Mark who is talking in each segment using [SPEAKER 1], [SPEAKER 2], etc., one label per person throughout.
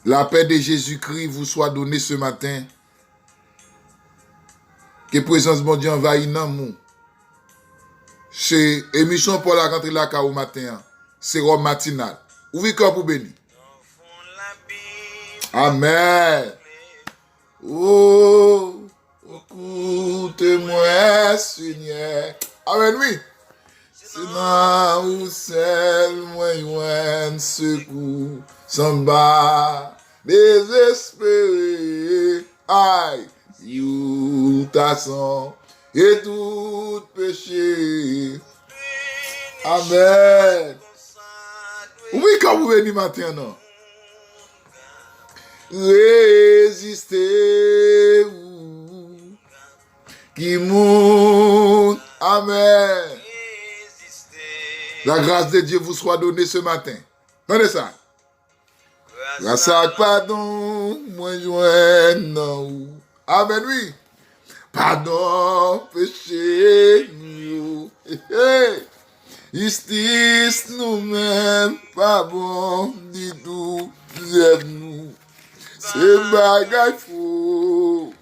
[SPEAKER 1] La paix de Jésus-Christ vous soit donnée ce matin. Que présence bon Dieu envahisse nous. C'est émission pour la rentrée la au matin. C'est Rome matinal. Ouvrez cœur pour bénir. Amen. Oh, écoutez-moi, Seigneur. Amen, oui. C'est là où c'est moi, un secours, sans bas, désespéré. Aïe, you t'assons et tout péché. Amen. Oui, quand vous venez matin, non? Résistez, qui monte. Amen. La grâce de Dieu vous soit donnée ce matin. Prenez ça. Grâce à pardon, moi joigne. Amen, oui. Pardon, péché, nous. Justice nous-mêmes, pas bon du tout, nous. C'est bagay fou.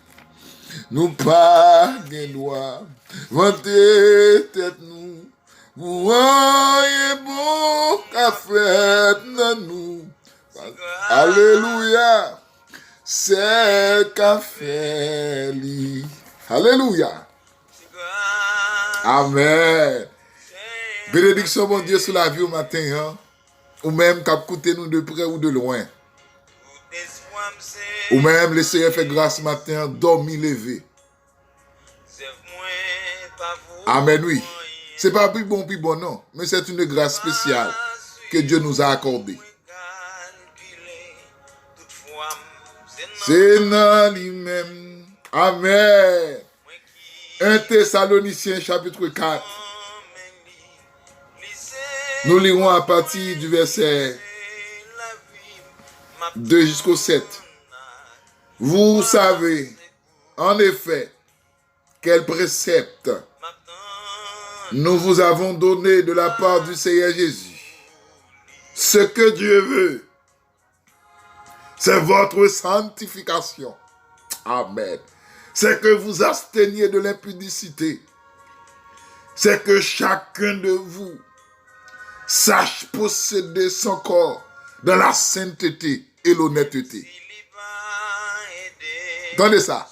[SPEAKER 1] Nous pas de droit. Vanter tête nous. Voyez bon qu'a fait nous. Alléluia. C'est qu'a fait lui. Alléluia. Amen. Bénédiction mon Dieu sur la vie au matin. Hein? Ou même qu'a écouté nous de près ou de loin. Ou même le Seigneur fait grâce matin, dormi levé. Amen, oui. C'est pas plus bon, non. Mais c'est une grâce spéciale que Dieu nous a accordée. C'est dans lui-même. Amen. 1 Thessaloniciens chapitre 4. Nous lirons à partir du verset 2 jusqu'au 7. Vous savez, en effet, quel précepte nous vous avons donné de la part du Seigneur Jésus. Ce que Dieu veut, c'est votre sanctification. Amen. C'est que vous absteniez de l'impudicité. C'est que chacun de vous sache posséder son corps dans la sainteté et l'honnêteté. Entendez ça?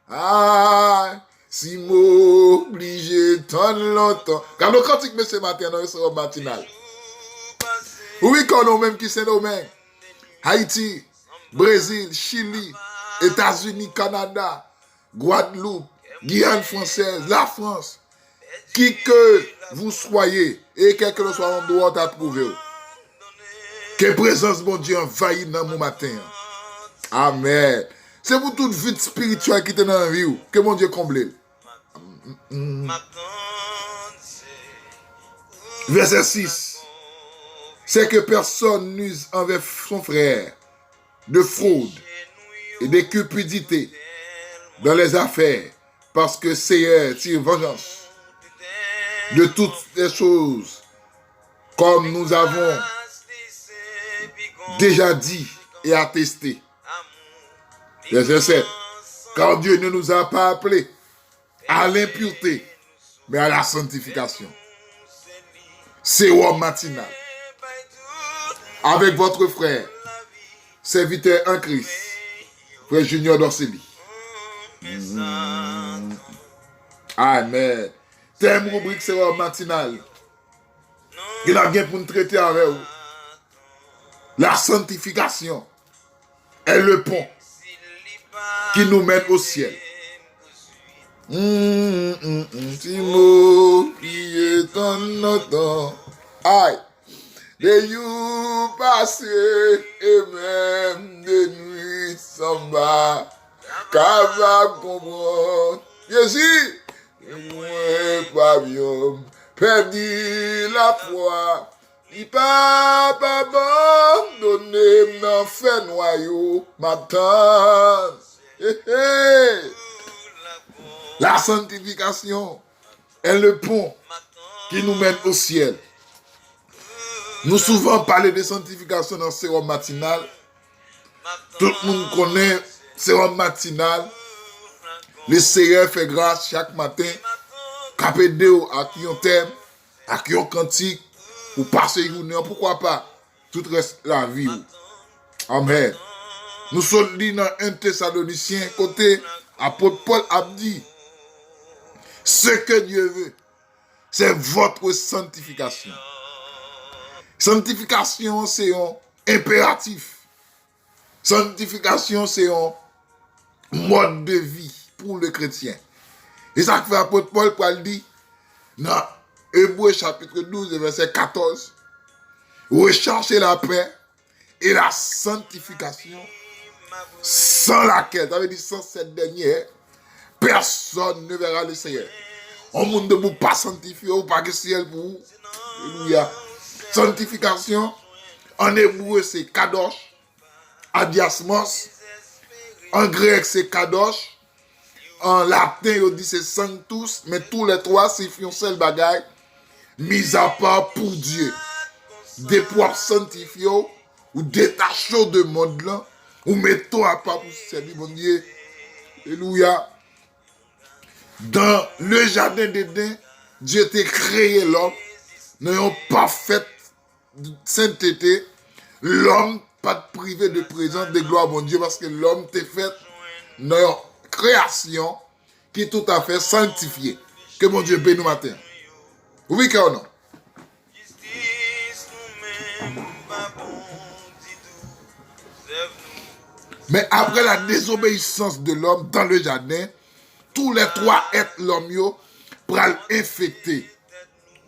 [SPEAKER 1] Ah, si m'oblige tant longtemps. Car le cantique, mais ce matin, nous sommes matinal. Oui, quand nous même qui sont nos mains. Haïti, Brésil, Chili, États-Unis, Canada, Guadeloupe, Guyane française, la France. Qui que vous soyez et quel que soit l'endroit à trouver. Que présence bon Dieu envahisse dans mon matin. Amen. C'est pour toute vie spirituelle qui est dans la vie que mon Dieu comble. Verset 6. C'est que personne n'use envers son frère de fraude et de cupidité dans les affaires, parce que Seigneur tire vengeance de toutes les choses, comme nous avons déjà dit et attesté. Verset 7. Car Dieu ne nous a pas appelés à l'impureté, mais à la sanctification. C'est Rome matinal. Avec votre frère, serviteur en Christ, frère Junior d'Orseli. Amen. Thème rubrique c'est Rome matinal. Il a bien pour nous traiter avec vous. La sanctification est le pont qui nous mène au ciel. Si mot qui est en notre aïe, des jours passés et même des nuits sans bas, car va comprendre, Jésus, et moi pas bien, perdu la foi, il pas abandonné, m'en fait noyau, matin. La sanctification est le pont qui nous mène au ciel. Nous souvent parlons de sanctification dans ce sérum matinal, Tout le monde connaît sérum matinal. Le Seigneur fait grâce chaque matin. Capédé à qui on t'aime, à qui on cantique, ou passer une journée, pourquoi pas? Tout reste la vie. Amen. Nous sommes dit dans 1 Thessaloniciens, côté apôtre Paul a dit, ce que Dieu veut, c'est votre sanctification. Sanctification, c'est un impératif. Sanctification, c'est un mode de vie pour le chrétien. Et ça fait l'apôtre Paul pour le dire dans Hébreux chapitre 12, verset 14. Recherchez la paix et la sanctification sans laquelle, ça veut dire sans cette dernière, personne ne verra le Seigneur. On monde ne peut pas sanctifier ou pas que ciel pour vous. Alléluia. Sanctification, en hébreu c'est kadosh, adiasmos, en grec c'est kadosh, en latin on dit c'est sanctus, mais tous les trois signifient un seul bagaille, mis à part pour Dieu. Des poids sanctifiés ou détachés de monde là, ou mettons à part pour servir mon Dieu. Alléluia. Dans le jardin d'Éden, Dieu t'a créé l'homme, n'ayant pas fait sainteté, l'homme pas privé de présence de gloire mon Dieu, parce que l'homme t'a fait dans création qui est tout à fait sanctifiée. Que mon Dieu bénisse nous matin. Oui, que non? Mais après la désobéissance de l'homme dans le jardin, tous les trois êtres l'homme pour infecter.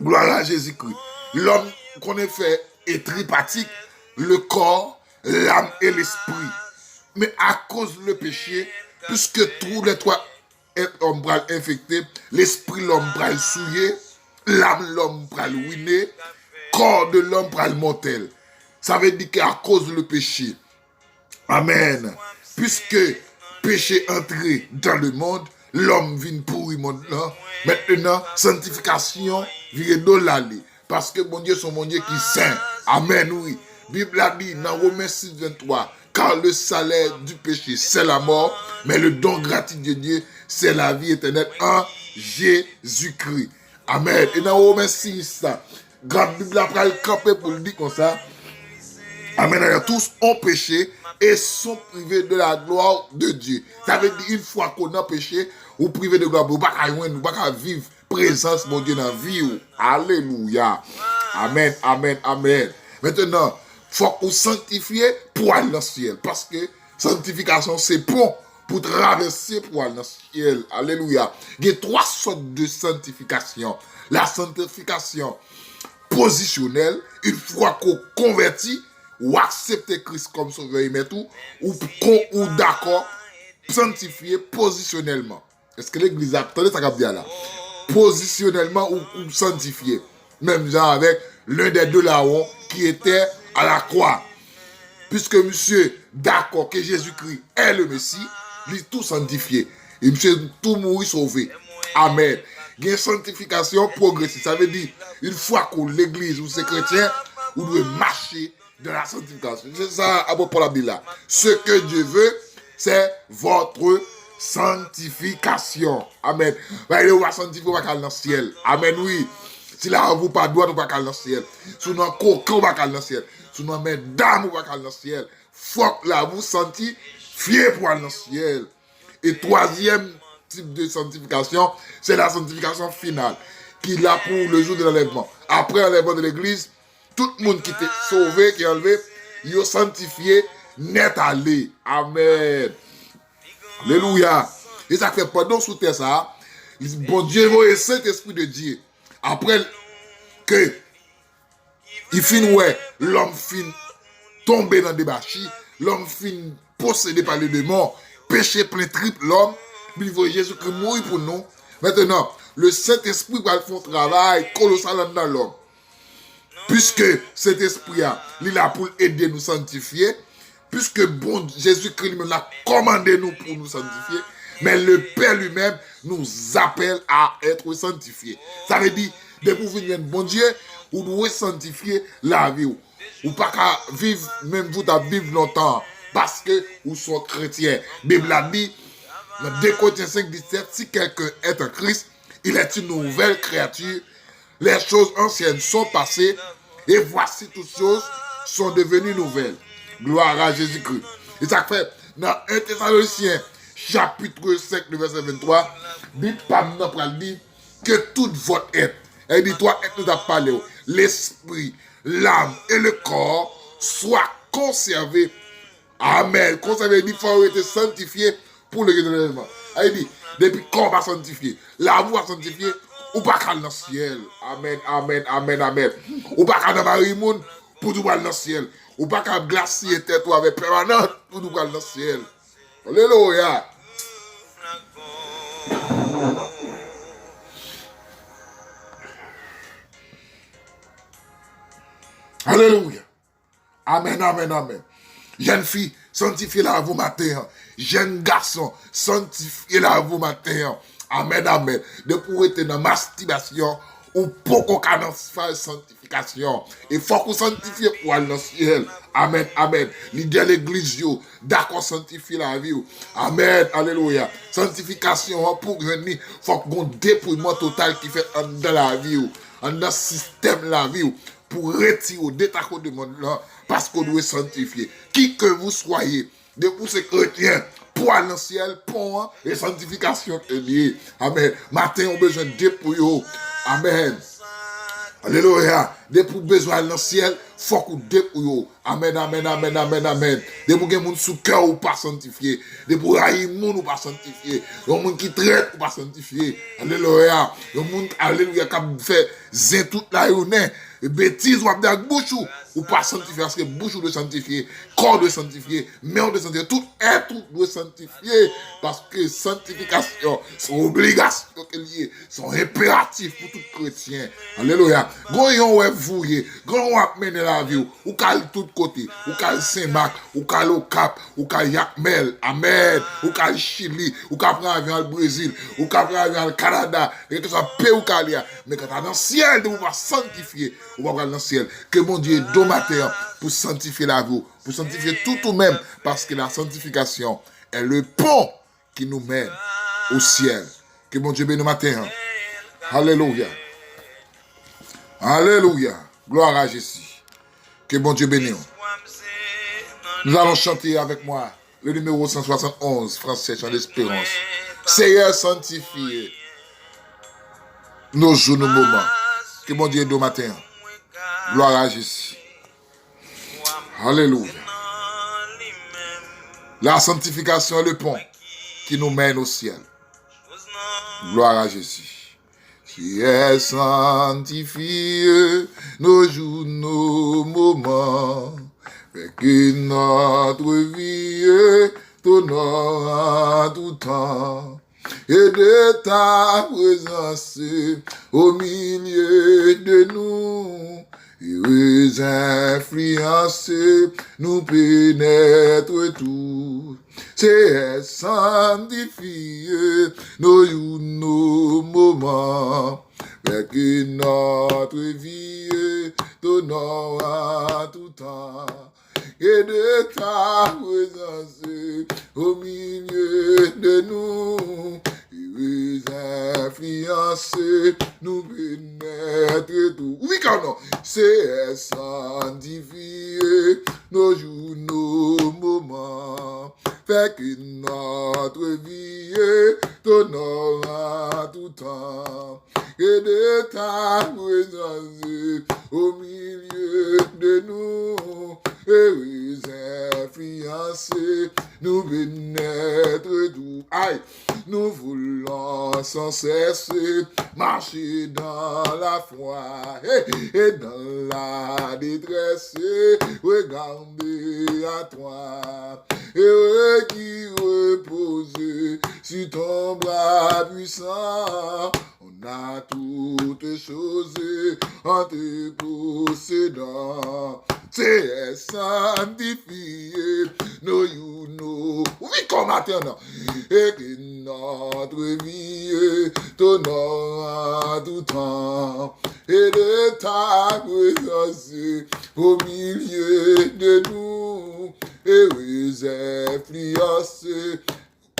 [SPEAKER 1] Gloire à Jésus-Christ. L'homme qu'on a fait est tripartite, le corps, l'âme et l'esprit. Mais à cause du péché, puisque tous les trois êtres l'homme pour infecter, l'esprit l'homme pour souiller, l'âme l'homme pour ruiner, corps de l'homme pour mortel. Ça veut dire qu'à cause du péché, amen. Puisque péché entré dans le monde, l'homme vient pourrir le monde là. Maintenant, sanctification vient de l'aller. Parce que mon Dieu, son mon Dieu qui est saint. Amen, oui. Bible a dit dans Romains 6, 23, car le salaire du péché, c'est la mort, mais le don gratuit de Dieu, c'est la vie éternelle en Jésus-Christ. Amen. Et dans Romains 6, la Bible a pris le camper pour le dire comme ça. Amen. Tous ont péché et sont privés de la gloire de Dieu. Ça veut dire une fois qu'on a péché, ou privé de gloire, vous ne pouvez pas vivre présence de Dieu dans la vie. Alléluia. Amen, amen, amen. Maintenant, il faut vous sanctifier pour aller dans le ciel. Parce que sanctification, c'est bon pour traverser pour aller dans le ciel. Alléluia. Il y a trois sortes de sanctification. La sanctification positionnelle, une fois qu'on convertit, ou accepter Christ comme sauveur et tout, ou d'accord, sanctifier positionnellement. Est-ce que l'église a attendez ça qu'il y a là? Positionnellement ou sanctifié. Même genre avec l'un des deux là-haut qui était à la croix. Puisque monsieur d'accord que Jésus-Christ est le Messie, il est tout sanctifié. Et monsieur tout mourir sauvé. Amen. Il y a une sanctification progressive. Ça veut dire, une fois que l'église ou ces chrétiens, vous devez marcher de la sanctification. C'est ça à propos de la Bible là. Ce que Dieu veut, c'est votre sanctification. Amen. On va sanctifier, on va aller dans le ciel. Amen, oui. Si là, vous pas droit, on va aller dans le ciel. Si nous avons coquin, on va aller dans le ciel. Si nous avons mesdames, on va aller dans le ciel. Faut que là, vous sanctifiez pour aller dans le ciel. Et troisième type de sanctification, c'est la sanctification finale, qui est là pour le jour de l'enlèvement. Après l'enlèvement de l'église, tout le monde qui était sauvé, qui est enlevé, il est sanctifié, net allé. Amen. Alléluia. Et ça fait pendant sous terre ça, bon Dieu voit le Saint-Esprit de Dieu. Après que il finit ouais, l'homme finit tomber dans des bâchis, l'homme finit possédé par les démons, péché plein triple l'homme, il voit Jésus qui mourit pour nous. Maintenant, le Saint-Esprit va faire un travail colossal dans l'homme. Puisque cet esprit-là, il est là pour aider nous sanctifier, puisque bon Jésus-Christ l'a commandé nous pour nous sanctifier, mais le Père lui-même nous appelle à être sanctifiés. Ça veut dire, dès que vous venez de bon Dieu, vous devez sanctifier la vie. Ou pas qu'à vivre, même vous à vivre longtemps, parce que vous sont chrétiens. Bible a dit, dans 2 Corinthiens 5, 17, si quelqu'un est en Christ, il est une nouvelle créature. Les choses anciennes sont passées et voici toutes choses sont devenues nouvelles. Gloire à Jésus-Christ. Et ça fait, dans 1 Thessaloniciens, chapitre 5, le verset 23, dit, Pam dit que tout votre être, elle dit, toi, être nous a parlé, l'esprit, l'âme et le corps soient conservés. Amen. Conservé, il faut être sanctifié pour le renouvellement. Il dit, depuis qu'on va sanctifier, l'amour va sanctifier, ou pas qu'à dans le ciel. Amen, amen, amen, amen. Ou pas qu'à dans Marie-Moun pour nous aller dans le ciel. Ou pas qu'à glacier tête ou avec permanente pour nous aller dans le ciel. Alléluia. Alléluia. Amen, amen, amen. Jeune fille, sanctifiez-la à vous matin. Jeune garçon, sanctifiez-la à vous matin. Amen, amen. De pour être dans la masturbation, ou pour qu'on faire sanctification. Il faut qu'on sanctifie pour aller dans le ciel. Amen, amen. L'idée de l'église, d'accord, sanctifier la vie. Amen, alléluia. Sanctification, pour venir, il faut qu'on dépouillement total qui fait dans la vie, dans le système de la vie, pour retirer, détacher de monde là, parce qu'on doit sanctifier. Qui que vous soyez, de vous ces chrétiens, pour aller dans le ciel, pour et sanctification est liée. Amen. Matin, on a besoin de dépouiller. Amen. Alléluia. Dès pour besoin dans le ciel, faut qu'on dépouille. Amen, amen, amen, amen, amen. Dès pour que les gens sous cœur ou pas sanctifié. Dès pour haïr les gens ou pas sanctifié. Les gens qui traitent ou pas sanctifié. Alléluia. Les gens, alléluia, qui fait zin toute la journée. Bêtises ou avec bouche ou pas sanctifié. Parce que bouche doit sanctifier. Corps doit sanctifier. Main doit sanctifier. Tout être doit sanctifier. Parce que sanctification, sont obligations liées, sont impératifs pour tout chrétien. Alléluia. Goyon ouais vouillé. Goyon ouais mener la vie. Ou kal tout côté. Ou kal Saint-Marc. Ou kal au Cap. Ou kal Yakmel. Amen. Ou kal Chili. Ou kal prendre avion au Brésil. Ou kal prendre avion au Canada. Et que ça paie ou kalia. Mais quand tu es dans le ciel, de pouvoir sanctifier. Ou va dans le ciel. Que mon Dieu est domateur pour sanctifier la vie. Pour sanctifier tout ou même. Parce que la sanctification est le pont qui nous mène au ciel. Que mon Dieu bénisse matin. Alléluia. Alléluia. Gloire à Jésus. Que bon Dieu bénisse. Nous allons chanter avec moi le numéro 171, français, chant d'espérance. Seigneur, sanctifie nos jours, nos moments. Que bon Dieu bénisse matin. Gloire à Jésus. Alléluia. La sanctification est le pont qui nous mène au ciel. Gloire à Jésus. Qui est sanctifié nos jours, nos moments, fait que notre vie t'honore en tout temps, et de ta présence au milieu de nous, heureuse influence nous pénètre tout. C'est sanctifié nos jours, nos moments, fait que notre vie t'honore en tout temps, et de ta présence au milieu de nous, heureuse influence nous pénètre tout. Oui, quand non, c'est sanctifié nos jours, nos moments, fait que notre vie t'honore en tout temps, et de ta présence au milieu de nous, heureuse influence nous pénètre tout. Aïe, nous voulons sans cesse marcher dans la foi et dans la détresse, regarder à toi et qui repose sur ton bras puissant. On a toutes choses en te possédant. C'est sanctifié nos jours, nos... Oui, comme maintenant. Et que notre vie t'honore en tout temps. Et de ta présence au milieu de nous, heureuse influences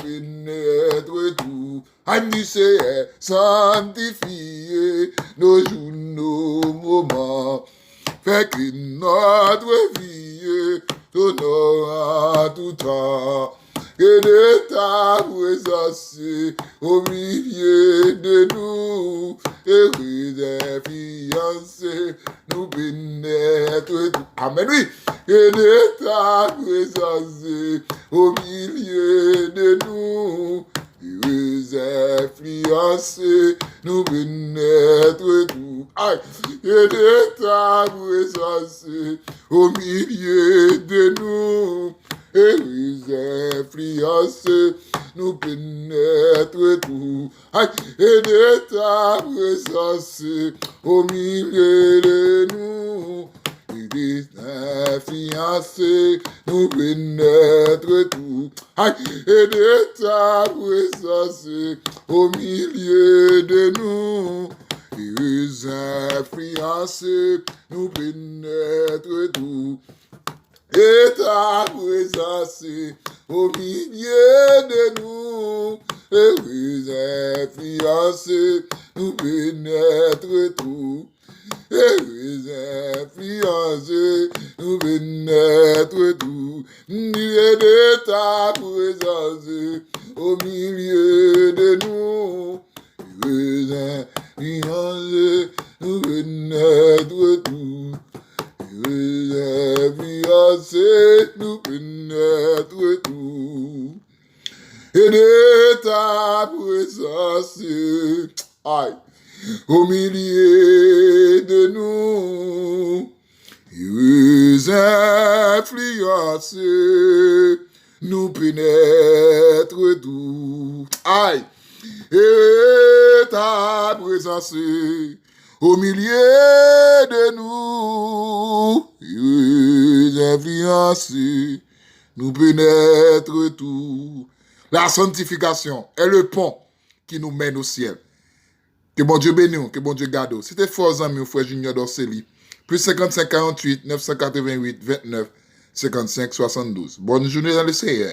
[SPEAKER 1] pénètre tout. Amnistie, sanctifier nos jours, nos moments. Fait que notre vie t'honore en tout temps. Que de ta présence au milieu de nous, heureuse influence, nous pénètre tout. Amen, oui. Que de ta présence au milieu de nous, heureuse influence, nous pénètre tout. Aïe. Que de ta présence au milieu de nous, heureuse influence, nous pénètre tout. Aïe. Et de ta présence au milieu de nous, heureuse influence, nous pénètre tout. Aïe. Et de ta présence au milieu de nous, heureuse influence, nous pénètre tout. Et ta présence au milieu de nous, heureuse influence, nous pénètre tout. Heureuse influence, nous pénètre tout. Et de ta présence au milieu de nous, heureuse influence, nous pénètre tout. Influence, nous pénètre tout. Et de ta présence, aïe, au milieu de nous, heureuse influence, nous pénètre tout. Aïe, et ta présence, au milieu de nous, heureuse influence, nous pénètre tout. La sanctification est le pont qui nous mène au ciel. Que bon Dieu bénisse, que bon Dieu garde. C'était fort amis, frère Junior d'Orceli. Plus 55 48 988 29 55 72. Bonne journée dans le Seigneur.